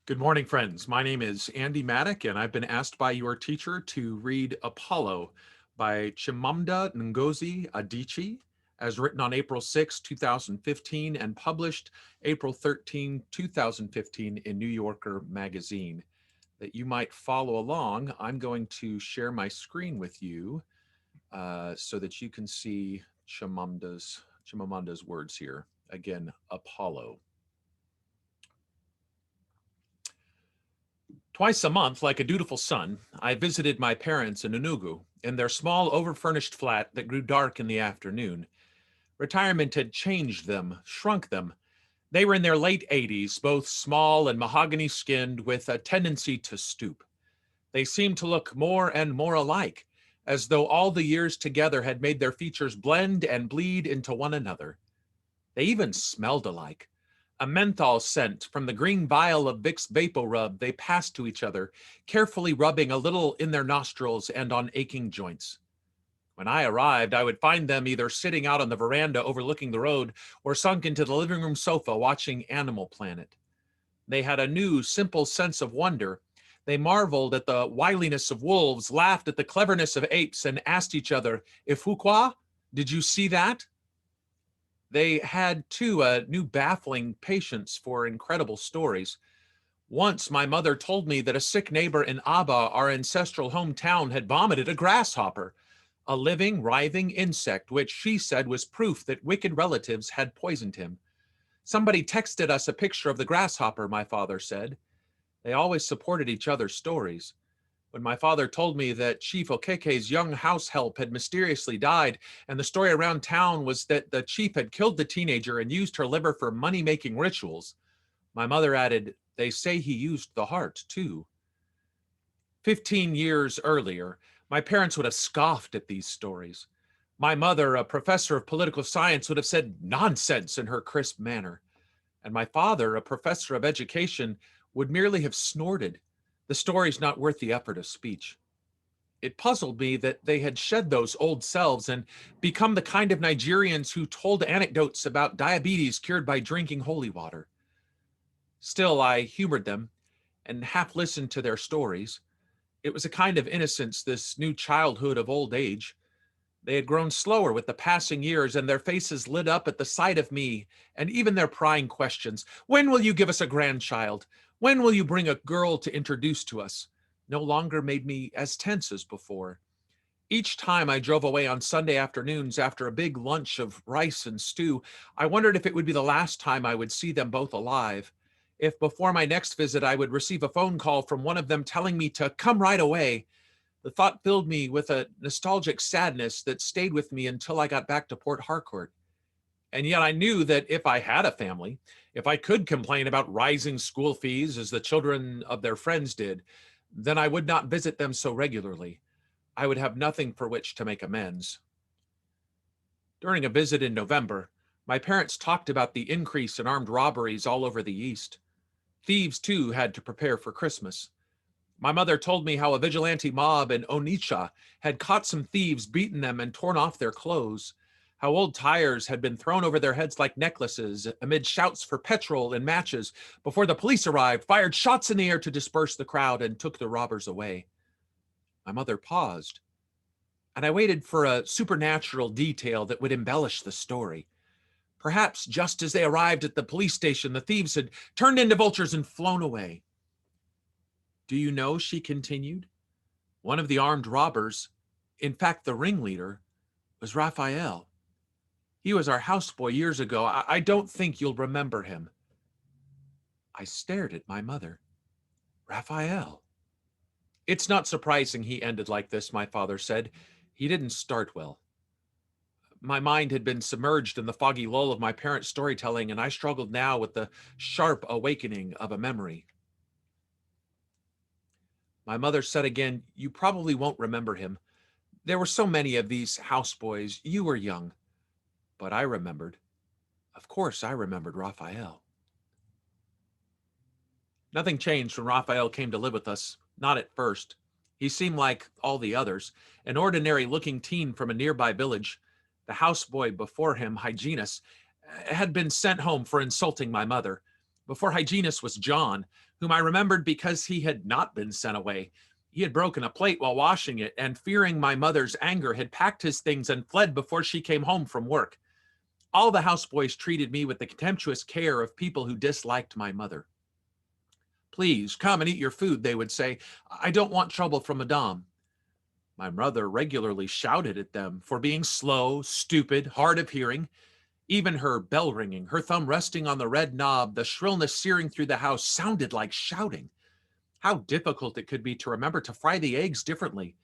Good morning, friends. My name is Andy Maddock, and I've been asked by your teacher to read Apollo by Chimamanda Ngozi Adichie, as written on April 6, 2015, and published April 13, 2015 in New Yorker magazine. That you might follow along, I'm going to share my screen with you so that you can see Chimamanda's words here. Again, Apollo. Twice a month, like a dutiful son, I visited my parents in Enugu, in their small, overfurnished flat that grew dark in the afternoon. Retirement had changed them, shrunk them. They were in their late 80s, both small and mahogany skinned, with a tendency to stoop. They seemed to look more and more alike, as though all the years together had made their features blend and bleed into one another. They even smelled alike. A menthol scent from the green vial of Vicks Vapo Rub they passed to each other, carefully rubbing a little in their nostrils and on aching joints. When I arrived, I would find them either sitting out on the veranda overlooking the road or sunk into the living room sofa watching Animal Planet. They had a new, simple sense of wonder. They marveled at the wiliness of wolves, laughed at the cleverness of apes, and asked each other, Ifukwa, did you see that? They had, too, a new baffling patience for incredible stories. Once my mother told me that a sick neighbor in Aba, our ancestral hometown, had vomited a grasshopper, a living, writhing insect, which she said was proof that wicked relatives had poisoned him. Somebody texted us a picture of the grasshopper, my father said. They always supported each other's stories. When my father told me that Chief Okeke's young house help had mysteriously died, and the story around town was that the chief had killed the teenager and used her liver for money-making rituals, my mother added, they say he used the heart, too. 15 years earlier, my parents would have scoffed at these stories. My mother, a professor of political science, would have said nonsense in her crisp manner. And my father, a professor of education, would merely have snorted. The story's not worth the effort of speech. It puzzled me that they had shed those old selves and become the kind of Nigerians who told anecdotes about diabetes cured by drinking holy water. Still, I humored them and half listened to their stories. It was a kind of innocence, this new childhood of old age. They had grown slower with the passing years, and their faces lit up at the sight of me, and even their prying questions. When will you give us a grandchild? When will you bring a girl to introduce to us? No longer made me as tense as before. Each time I drove away on Sunday afternoons after a big lunch of rice and stew, I wondered if it would be the last time I would see them both alive. If before my next visit I would receive a phone call from one of them telling me to come right away. The thought filled me with a nostalgic sadness that stayed with me until I got back to Port Harcourt. And yet I knew that if I had a family, if I could complain about rising school fees as the children of their friends did, then I would not visit them so regularly. I would have nothing for which to make amends. During a visit in November, my parents talked about the increase in armed robberies all over the East. Thieves, too, had to prepare for Christmas. My mother told me how a vigilante mob in Onitsha had caught some thieves, beaten them, and torn off their clothes, how old tires had been thrown over their heads like necklaces amid shouts for petrol and matches before the police arrived, fired shots in the air to disperse the crowd, and took the robbers away. My mother paused, and I waited for a supernatural detail that would embellish the story. Perhaps just as they arrived at the police station, the thieves had turned into vultures and flown away. Do you know, she continued, one of the armed robbers, in fact the ringleader, was Raphael. He was our houseboy years ago. I don't think you'll remember him. I stared at my mother. Raphael. It's not surprising he ended like this, my father said. He didn't start well. My mind had been submerged in the foggy lull of my parents' storytelling, and I struggled now with the sharp awakening of a memory. My mother said again, you probably won't remember him. There were so many of these houseboys. You were young. But I remembered. Of course, I remembered Raphael. Nothing changed when Raphael came to live with us. Not at first. He seemed like all the others, an ordinary-looking teen from a nearby village. The houseboy before him, Hyginus, had been sent home for insulting my mother. Before hygienist was John, whom I remembered because he had not been sent away. He had broken a plate while washing it, and fearing my mother's anger, had packed his things and fled before she came home from work. All the houseboys treated me with the contemptuous care of people who disliked my mother. Please, come and eat your food, they would say. I don't want trouble from Madame. My mother regularly shouted at them for being slow, stupid, hard of hearing. Even her bell ringing, her thumb resting on the red knob, the shrillness searing through the house, sounded like shouting. How difficult it could be to remember to fry the eggs differently,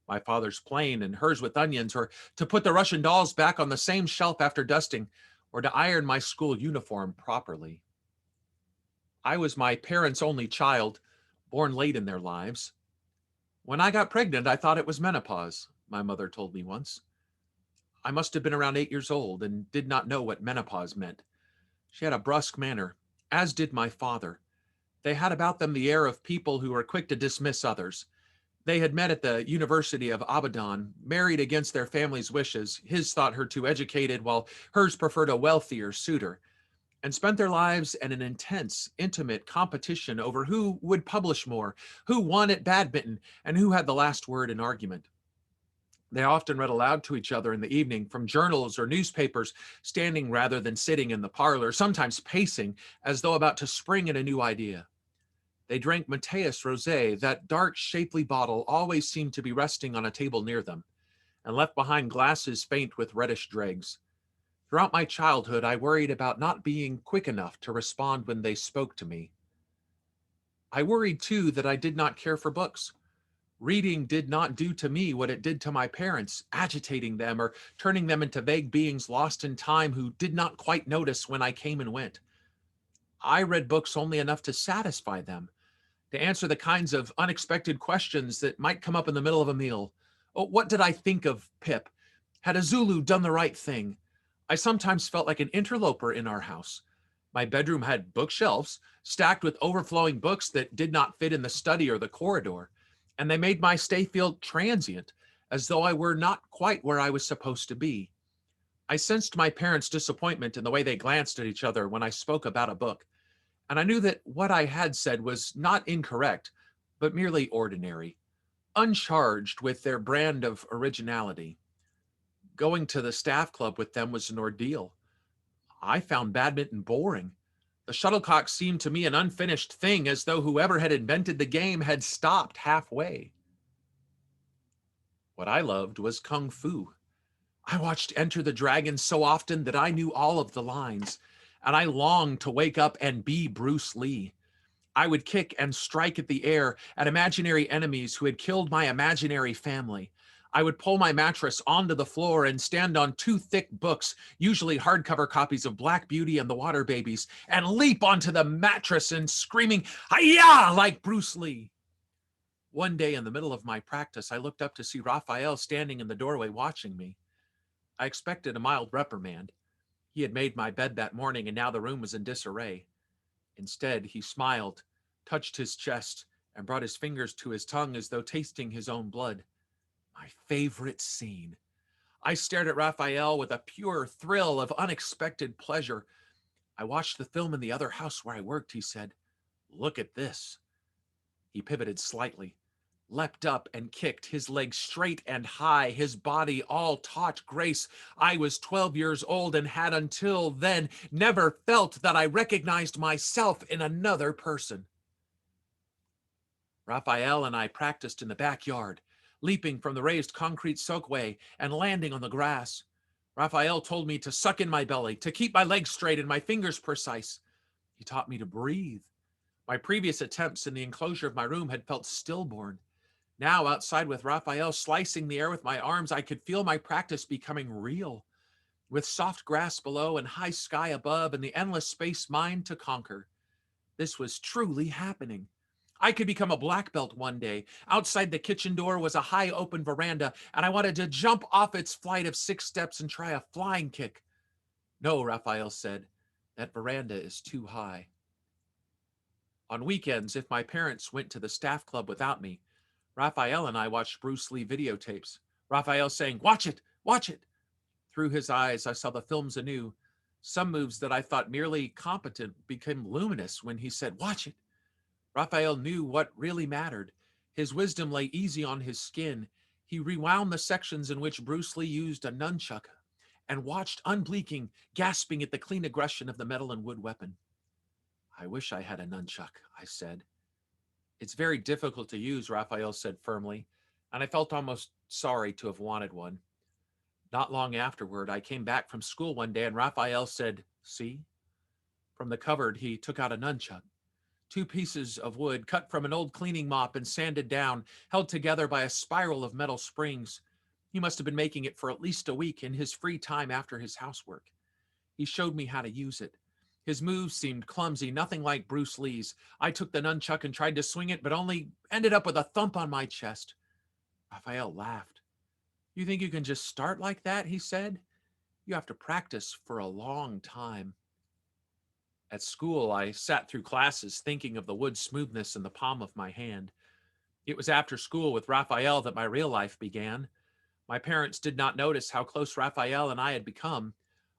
my father's plain and hers with onions, or to put the Russian dolls back on the same shelf after dusting, or to iron my school uniform properly. I was my parents' only child, born late in their lives. When I got pregnant, I thought it was menopause, my mother told me once. I must have been around 8 years old and did not know what menopause meant. She had a brusque manner, as did my father. They had about them the air of people who are quick to dismiss others. They had met at the University of Abadan, married against their family's wishes. His thought her too educated, while hers preferred a wealthier suitor, and spent their lives in an intense, intimate competition over who would publish more, who won at badminton, and who had the last word in argument. They often read aloud to each other in the evening from journals or newspapers, standing rather than sitting in the parlor, sometimes pacing as though about to spring at a new idea. They drank Mateus Rosé, that dark, shapely bottle always seemed to be resting on a table near them, and left behind glasses faint with reddish dregs. Throughout my childhood, I worried about not being quick enough to respond when they spoke to me. I worried, too, that I did not care for books. Reading did not do to me what it did to my parents, agitating them or turning them into vague beings lost in time who did not quite notice when I came and went. I read books only enough to satisfy them, to answer the kinds of unexpected questions that might come up in the middle of a meal. Oh, what did I think of Pip? Had a Zulu done the right thing? I sometimes felt like an interloper in our house. My bedroom had bookshelves stacked with overflowing books that did not fit in the study or the corridor, and they made my stay feel transient, as though I were not quite where I was supposed to be. I sensed my parents' disappointment in the way they glanced at each other when I spoke about a book, and I knew that what I had said was not incorrect, but merely ordinary, uncharged with their brand of originality. Going to the staff club with them was an ordeal. I found badminton boring. The shuttlecock seemed to me an unfinished thing, as though whoever had invented the game had stopped halfway. What I loved was kung fu. I watched Enter the Dragon so often that I knew all of the lines, and I longed to wake up and be Bruce Lee. I would kick and strike at the air at imaginary enemies who had killed my imaginary family. I would pull my mattress onto the floor and stand on two thick books, usually hardcover copies of Black Beauty and the Water Babies, and leap onto the mattress and screaming, "Hi-ya!" like Bruce Lee. One day in the middle of my practice, I looked up to see Raphael standing in the doorway watching me. I expected a mild reprimand. He had made my bed that morning, and now the room was in disarray. Instead, he smiled, touched his chest, and brought his fingers to his tongue as though tasting his own blood. My favorite scene. I stared at Raphael with a pure thrill of unexpected pleasure. I watched the film in the other house where I worked, he said. Look at this. He pivoted slightly, leapt up and kicked, his legs straight and high, his body all taut grace. I was 12 years old and had until then never felt that I recognized myself in another person. Raphael and I practiced in the backyard, leaping from the raised concrete soakway and landing on the grass. Raphael told me to suck in my belly, to keep my legs straight and my fingers precise. He taught me to breathe. My previous attempts in the enclosure of my room had felt stillborn. Now, outside with Raphael slicing the air with my arms, I could feel my practice becoming real, with soft grass below and high sky above and the endless space mine to conquer. This was truly happening. I could become a black belt one day. Outside the kitchen door was a high open veranda, and I wanted to jump off its flight of 6 steps and try a flying kick. No, Raphael said, that veranda is too high. On weekends, if my parents went to the staff club without me, Raphael and I watched Bruce Lee videotapes. Raphael saying, "Watch it, watch it." Through his eyes, I saw the films anew, Some moves that I thought merely competent became luminous when he said, "Watch it." Raphael knew what really mattered. His wisdom lay easy on his skin. He rewound the sections in which Bruce Lee used a nunchuck and watched unblinking, gasping at the clean aggression of the metal and wood weapon. "I wish I had a nunchuck," I said. "It's very difficult to use," Raphael said firmly, and I felt almost sorry to have wanted one. Not long afterward, I came back from school one day and Raphael said, "See?" From the cupboard, he took out a nunchuck. Two pieces of wood cut from an old cleaning mop and sanded down, held together by a spiral of metal springs. He must have been making it for at least a week in his free time after his housework. He showed me how to use it. His moves seemed clumsy, nothing like Bruce Lee's. I took the nunchuck and tried to swing it, but only ended up with a thump on my chest. Raphael laughed. "You think you can just start like that?" he said. "You have to practice for a long time." At school, I sat through classes thinking of the wood smoothness in the palm of my hand. It was after school with Raphael that my real life began. My parents did not notice how close Raphael and I had become.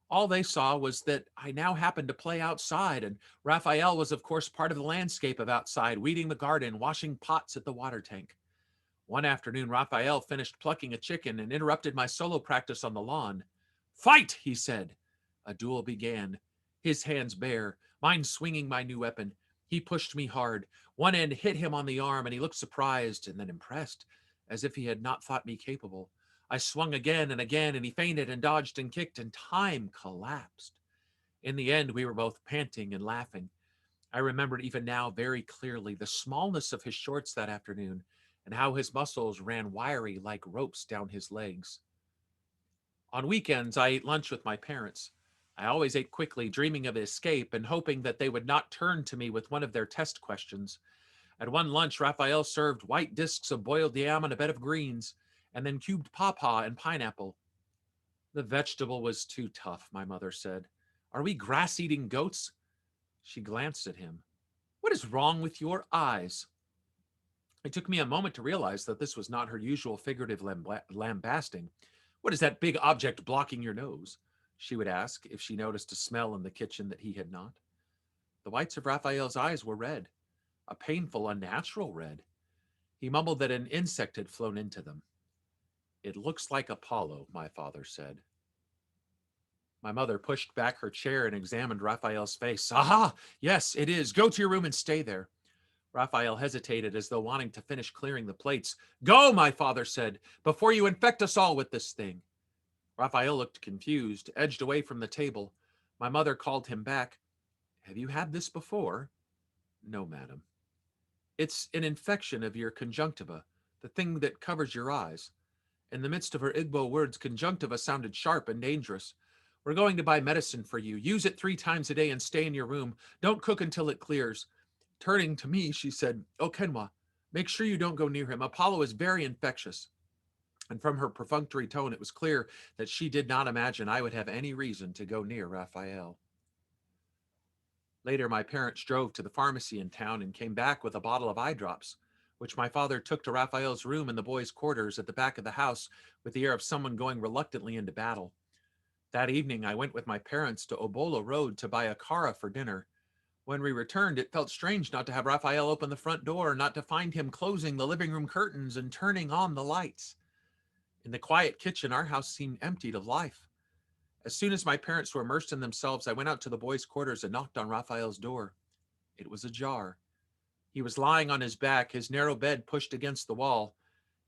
All they saw was that I now happened to play outside, and Raphael was, of course, part of the landscape of outside, weeding the garden, washing pots at the water tank. One afternoon, Raphael finished plucking a chicken and interrupted my solo practice on the lawn. "Fight!" he said. A duel began, his hands bare, mine swinging my new weapon. He pushed me hard. One end hit him on the arm, and he looked surprised and then impressed, as if he had not thought me capable. I swung again, and he feinted and dodged and kicked, and time collapsed. In the end, we were both panting and laughing. I remembered even now very clearly the smallness of his shorts that afternoon and how his muscles ran wiry like ropes down his legs. On weekends, I ate lunch with my parents. I always ate quickly, dreaming of escape and hoping that they would not turn to me with one of their test questions. At one lunch, Raphael served white discs of boiled yam on a bed of greens, and then cubed pawpaw and pineapple. "The vegetable was too tough," my mother said. "Are we grass-eating goats?" She glanced at him. "What is wrong with your eyes?" It took me a moment to realize that this was not her usual figurative lambasting. "What is that big object blocking your nose?" she would ask if she noticed a smell in the kitchen that he had not. The whites of Raphael's eyes were red, a painful, unnatural red. He mumbled that an insect had flown into them. "It looks like Apollo," my father said. My mother pushed back her chair and examined Raphael's face. "Aha! Yes, it is. Go to your room and stay there." Raphael hesitated as though wanting to finish clearing the plates. "Go," my father said, "before you infect us all with this thing." Raphael looked confused, edged away from the table. My mother called him back. "Have you had this before?" "No, madam." "It's an infection of your conjunctiva, the thing that covers your eyes." In the midst of her Igbo words, conjunctiva sounded sharp and dangerous. "We're going to buy medicine for you. Use it 3 times a day and stay in your room. Don't cook until it clears." Turning to me, she said, "Oh, Kenwa, make sure you don't go near him. Apollo is very infectious." And from her perfunctory tone, it was clear that she did not imagine I would have any reason to go near Raphael. Later, my parents drove to the pharmacy in town and came back with a bottle of eye drops, which my father took to Raphael's room in the boys' quarters at the back of the house with the air of someone going reluctantly into battle. That evening, I went with my parents to Obola Road to buy a kara for dinner. When we returned, it felt strange not to have Raphael open the front door, not to find him closing the living room curtains and turning on the lights. In the quiet kitchen, our house seemed emptied of life. As soon as my parents were immersed in themselves, I went out to the boys' quarters and knocked on Raphael's door. It was ajar. He was lying on his back, his narrow bed pushed against the wall,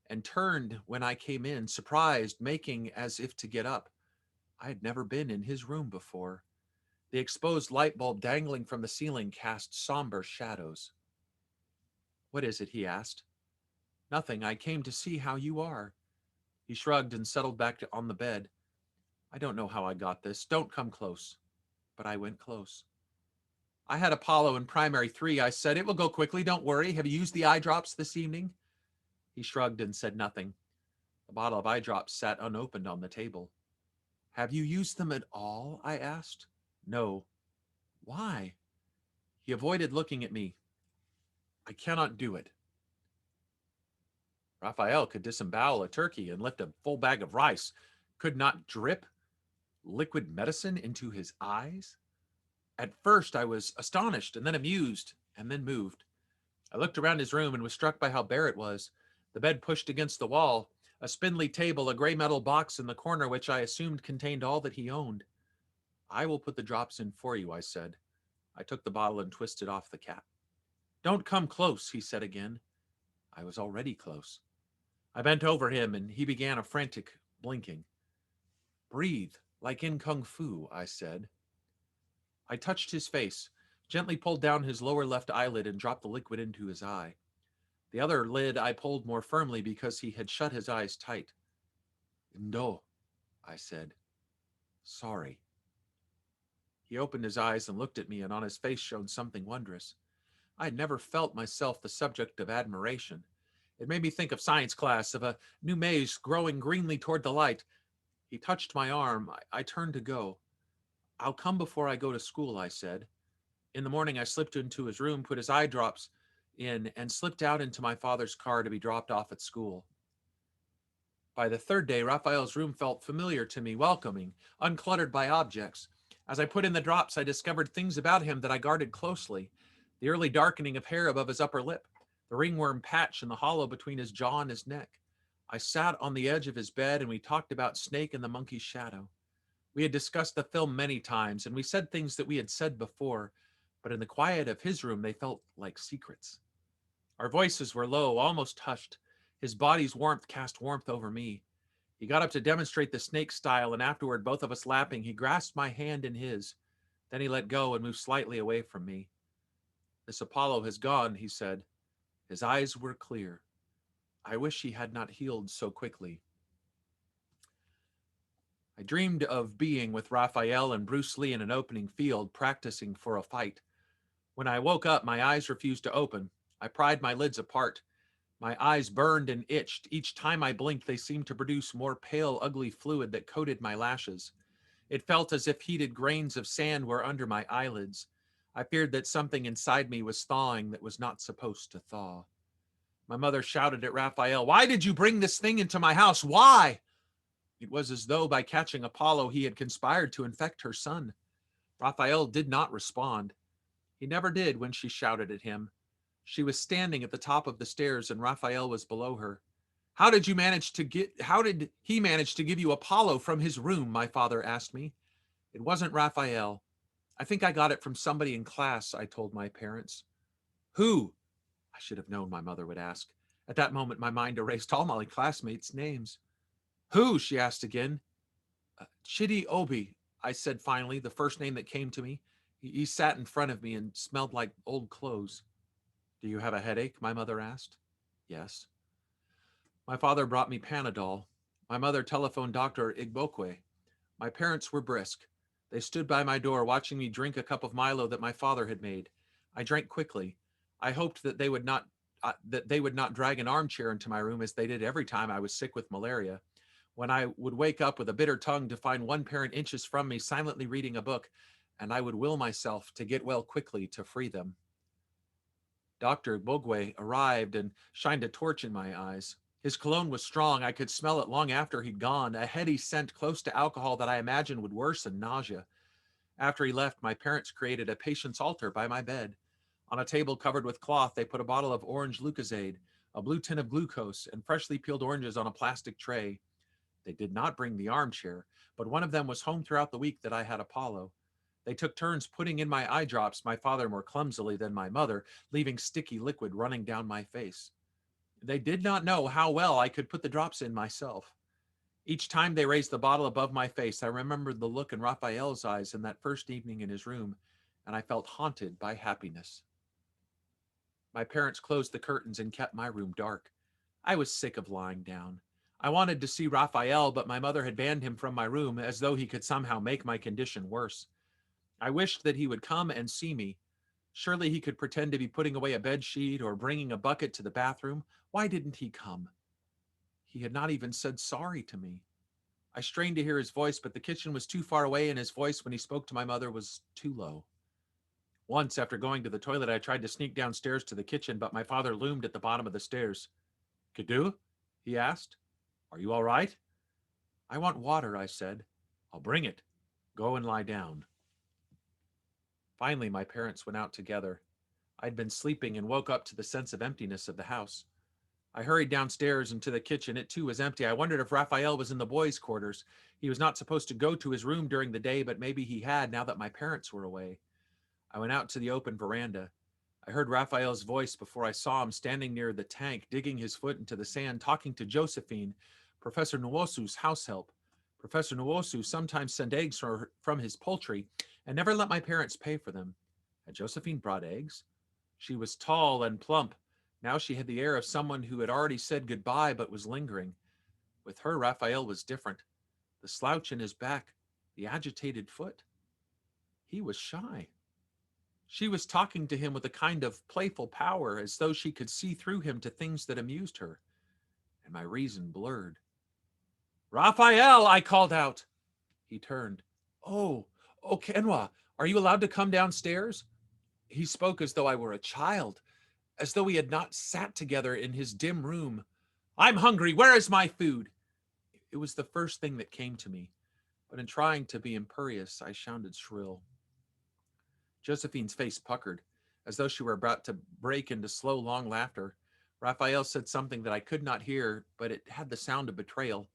and turned when I came in, surprised, making as if to get up. I had never been in his room before. The exposed light bulb dangling from the ceiling cast somber shadows. "What is it?" he asked. "Nothing. I came to see how you are." He shrugged and settled back on the bed. "I don't know how I got this. Don't come close." But I went close. "I had Apollo in primary 3. I said, it will go quickly. Don't worry. Have you used the eye drops this evening?" He shrugged and said nothing. The bottle of eye drops sat unopened on the table. "Have you used them at all?" I asked. "No." "Why?" He avoided looking at me. "I cannot do it." Raphael could disembowel a turkey and lift a full bag of rice. Could not drip? Liquid medicine into his eyes? At first, I was astonished, and then amused, and then moved. I looked around his room and was struck by how bare it was. The bed pushed against the wall, a spindly table, a gray metal box in the corner, which I assumed contained all that he owned. I will put the drops in for you, I said. I took the bottle and twisted off the cap. Don't come close, he said again. I was already close. I bent over him, and he began a frantic blinking. Breathe, like in Kung Fu, I said. I touched his face, gently pulled down his lower left eyelid, and dropped the liquid into his eye. The other lid I pulled more firmly because he had shut his eyes tight. No, I said. Sorry. He opened his eyes and looked at me, and on his face shone something wondrous. I had never felt myself the subject of admiration. It made me think of science class, of a new maze growing greenly toward the light. He touched my arm. I turned to go. I'll come before I go to school, I said. In the morning, I slipped into his room, put his eye drops in, and slipped out into my father's car to be dropped off at school. By the third day, Raphael's room felt familiar to me, welcoming, uncluttered by objects. As I put in the drops, I discovered things about him that I guarded closely. The early darkening of hair above his upper lip, the ringworm patch in the hollow between his jaw and his neck. I sat on the edge of his bed and we talked about Snake and the Monkey's Shadow. We had discussed the film many times and we said things that we had said before, but in the quiet of his room, they felt like secrets. Our voices were low, almost hushed. His body's warmth cast warmth over me. He got up to demonstrate the snake style, and afterward, both of us laughing, he grasped my hand in his. Then he let go and moved slightly away from me. This Apollo has gone, he said. His eyes were clear. I wish he had not healed so quickly. I dreamed of being with Raphael and Bruce Lee in an opening field, practicing for a fight. When I woke up, my eyes refused to open. I pried my lids apart. My eyes burned and itched. Each time I blinked, they seemed to produce more pale, ugly fluid that coated my lashes. It felt as if heated grains of sand were under my eyelids. I feared that something inside me was thawing that was not supposed to thaw. My mother shouted at Raphael, "Why did you bring this thing into my house? Why?" It was as though by catching Apollo, he had conspired to infect her son. Raphael did not respond. He never did when she shouted at him. She was standing at the top of the stairs and Raphael was below her. How did he manage to give you Apollo from his room? My father asked me. It wasn't Raphael. I think I got it from somebody in class, I told my parents. Who? I should have known my mother would ask. At that moment, my mind erased all my classmates' names. Who? She asked again. Chidi Obi, I said finally, the first name that came to me. He sat in front of me and smelled like old clothes. Do you have a headache? My mother asked. Yes. My father brought me Panadol. My mother telephoned Dr. Igbokwe. My parents were brisk. They stood by my door watching me drink a cup of Milo that my father had made. I drank quickly. I hoped that they would not drag an armchair into my room as they did every time I was sick with malaria. When I would wake up with a bitter tongue to find one parent inches from me silently reading a book, and I would will myself to get well quickly to free them. Dr. Bogwe arrived and shined a torch in my eyes. His cologne was strong. I could smell it long after he'd gone, a heady scent close to alcohol that I imagined would worsen nausea. After he left, my parents created a patient's altar by my bed. On a table covered with cloth, they put a bottle of orange Lucozade, a blue tin of glucose, and freshly peeled oranges on a plastic tray. They did not bring the armchair, but one of them was home throughout the week that I had Apollo. They took turns putting in my eye drops, my father more clumsily than my mother, leaving sticky liquid running down my face. They did not know how well I could put the drops in myself. Each time they raised the bottle above my face, I remembered the look in Raphael's eyes in that first evening in his room, and I felt haunted by happiness. My parents closed the curtains and kept my room dark. I was sick of lying down. I wanted to see Raphael, but my mother had banned him from my room as though he could somehow make my condition worse. I wished that he would come and see me. Surely he could pretend to be putting away a bed sheet or bringing a bucket to the bathroom. Why didn't he come? He had not even said sorry to me. I strained to hear his voice, but the kitchen was too far away and his voice when he spoke to my mother was too low. Once, after going to the toilet, I tried to sneak downstairs to the kitchen, but my father loomed at the bottom of the stairs. Kadu? He asked. Are you all right? I want water, I said. I'll bring it. Go and lie down. Finally, my parents went out together. I'd been sleeping and woke up to the sense of emptiness of the house. I hurried downstairs into the kitchen. It too was empty. I wondered if Raphael was in the boys' quarters. He was not supposed to go to his room during the day, but maybe he had now that my parents were away. I went out to the open veranda. I heard Raphael's voice before I saw him standing near the tank, digging his foot into the sand, talking to Josephine, Professor Nwosu's house help. Professor Nwosu sometimes sent eggs from his poultry and never let my parents pay for them. Had Josephine brought eggs? She was tall and plump. Now she had the air of someone who had already said goodbye but was lingering. With her, Raphael was different. The slouch in his back, the agitated foot. He was shy. She was talking to him with a kind of playful power, as though she could see through him to things that amused her, and my reason blurred. Raphael, I called out. He turned. Oh, Kenwa, are you allowed to come downstairs? He spoke as though I were a child, as though we had not sat together in his dim room. I'm hungry. Where is my food? It was the first thing that came to me, but in trying to be imperious, I sounded shrill. Josephine's face puckered, as though she were about to break into slow, long laughter. Raphael said something that I could not hear, but it had the sound of betrayal.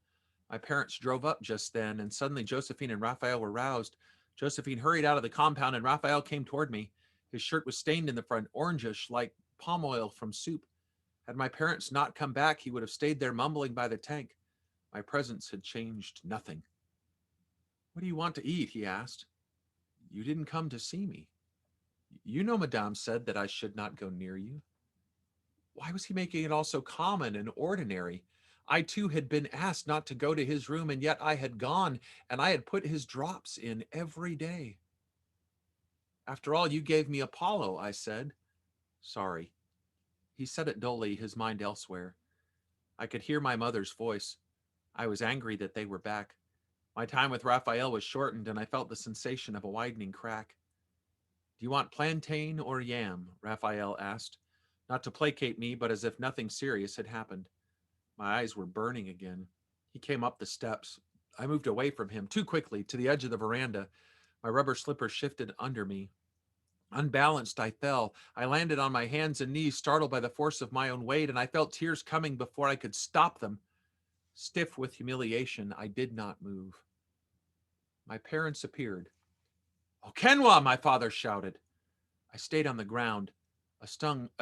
My parents drove up just then, and suddenly Josephine and Raphael were roused. Josephine hurried out of the compound, and Raphael came toward me. His shirt was stained in the front, orangish, like palm oil from soup. Had my parents not come back, he would have stayed there mumbling by the tank. My presence had changed nothing. What do you want to eat? He asked. You didn't come to see me. You know, Madame said that I should not go near you. Why was he making it all so common and ordinary? I too had been asked not to go to his room, and yet I had gone, and I had put his drops in every day. After all, you gave me Apollo, I said. Sorry. He said it dully, his mind elsewhere. I could hear my mother's voice. I was angry that they were back. My time with Raphael was shortened, and I felt the sensation of a widening crack. Do you want plantain or yam? Raphael asked, not to placate me, but as if nothing serious had happened. My eyes were burning again. He came up the steps. I moved away from him too quickly to the edge of the veranda. My rubber slippers shifted under me. Unbalanced, I fell. I landed on my hands and knees, startled by the force of my own weight, and I felt tears coming before I could stop them. Stiff with humiliation, I did not move. My parents appeared. "Oh, Kenwa!" my father shouted. I stayed on the ground. A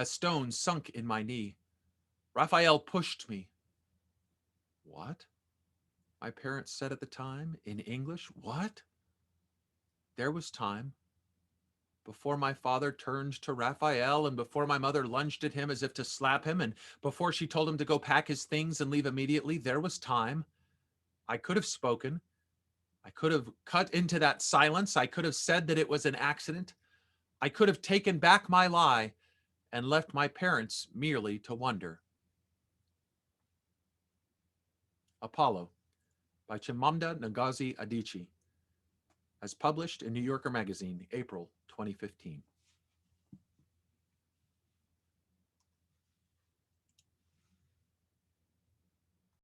stone sunk in my knee. Raphael pushed me. What? My parents said at the time, in English. What? There was time. Before my father turned to Raphael, and before my mother lunged at him as if to slap him, and before she told him to go pack his things and leave immediately, there was time. I could have spoken. I could have cut into that silence. I could have said that it was an accident. I could have taken back my lie and left my parents merely to wonder. Apollo by Chimamanda Ngozi Adichie, as published in New Yorker Magazine, April 2015.